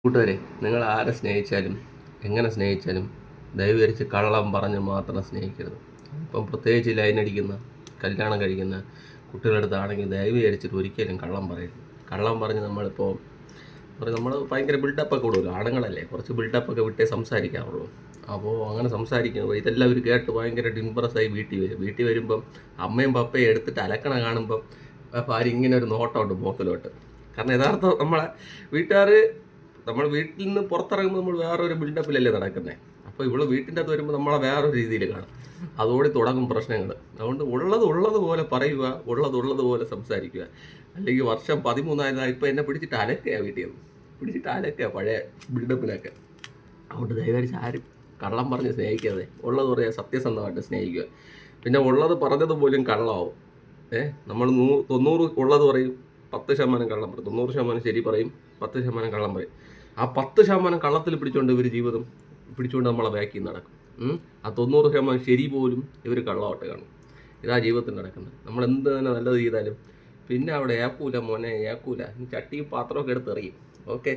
കൂട്ടുകാരെ, നിങ്ങൾ ആരെ സ്നേഹിച്ചാലും എങ്ങനെ സ്നേഹിച്ചാലും ദയവുകരിച്ച് കള്ളം പറഞ്ഞ് മാത്രം സ്നേഹിക്കരുത്. ഇപ്പം പ്രത്യേകിച്ച് ലൈനടിക്കുന്ന കല്യാണം കഴിക്കുന്ന കുട്ടികളുടെ അടുത്താണെങ്കിൽ ദയവുകരിച്ചിട്ട് ഒരിക്കലും കള്ളം പറയരുത്. കള്ളം പറഞ്ഞ് നമ്മൾ ഭയങ്കര ബിൽഡപ്പൊക്കെ കൊടുക്കുമല്ലോ, ആണുങ്ങളല്ലേ, കുറച്ച് ബിൽഡപ്പൊക്കെ വിട്ടേ സംസാരിക്കാറുള്ളൂ. അപ്പോൾ അങ്ങനെ സംസാരിക്കുമ്പോൾ ഇതെല്ലാം അവർ കേട്ട് ഭയങ്കര ഇമ്പ്രസ്സായി വീട്ടിൽ വരുമ്പം അമ്മയും പപ്പയും എടുത്തിട്ട് അലക്കണ കാണുമ്പം ഭാര്യ ഇങ്ങനെ ഒരു നോട്ടമുണ്ട് മുഖത്തിലോട്ട്. കാരണം യഥാർത്ഥം വീട്ടുകാർ നമ്മൾ വീട്ടിൽ നിന്ന് പുറത്തിറങ്ങുമ്പോൾ നമ്മൾ വേറൊരു ബിൽഡപ്പിലല്ലേ നടക്കുന്നത്. അപ്പോൾ ഇവള് വീട്ടിൻ്റെ അകത്ത് വരുമ്പോൾ നമ്മളെ വേറൊരു രീതിയിൽ കാണും. അതോടെ തുടങ്ങും പ്രശ്നങ്ങൾ. അതുകൊണ്ട് ഉള്ളതുപോലെ പറയുക, ഉള്ളതുപോലെ സംസാരിക്കുക. അല്ലെങ്കിൽ വർഷം 13 ഇപ്പോൾ എന്നെ പിടിച്ചിട്ട് അലക്കുക, വീട്ടിൽ നിന്ന് പിടിച്ചിട്ട് അലക്കുക പഴയ ബിൽഡപ്പിലൊക്കെ. അതുകൊണ്ട് ദയവായിട്ട് ആരും കള്ളം പറഞ്ഞ് സ്നേഹിക്കാതെ ഉള്ളത് പറയാൻ സത്യസന്ധമായിട്ട് സ്നേഹിക്കുക. പിന്നെ ഉള്ളത് പറഞ്ഞത് പോലും കള്ളമാവും. നമ്മൾ 90 ഉള്ളത് പറയും, 10% കള്ളം പറയും, 90% ശരി പറയും, 10% കള്ളം പറയും. ആ 10% കള്ളത്തിൽ പിടിച്ചുകൊണ്ട് ഇവർ ജീവിതം പിടിച്ചുകൊണ്ട് നമ്മളെ ബാക്കിൽ നടക്കും. ആ 90% ശരി പോലും ഇവർ കള്ളമായിട്ട് കാണും. ഇതാ ജീവിതത്തിൽ നടക്കുന്നത്. നമ്മൾ എന്ത് തന്നെ നല്ലത് ചെയ്താലും പിന്നെ അവിടെ ഏക്കൂല മോനെ, ഏക്കൂല, ചട്ടിയും പാത്രമൊക്കെ എടുത്തെറിയും. ഓക്കെ.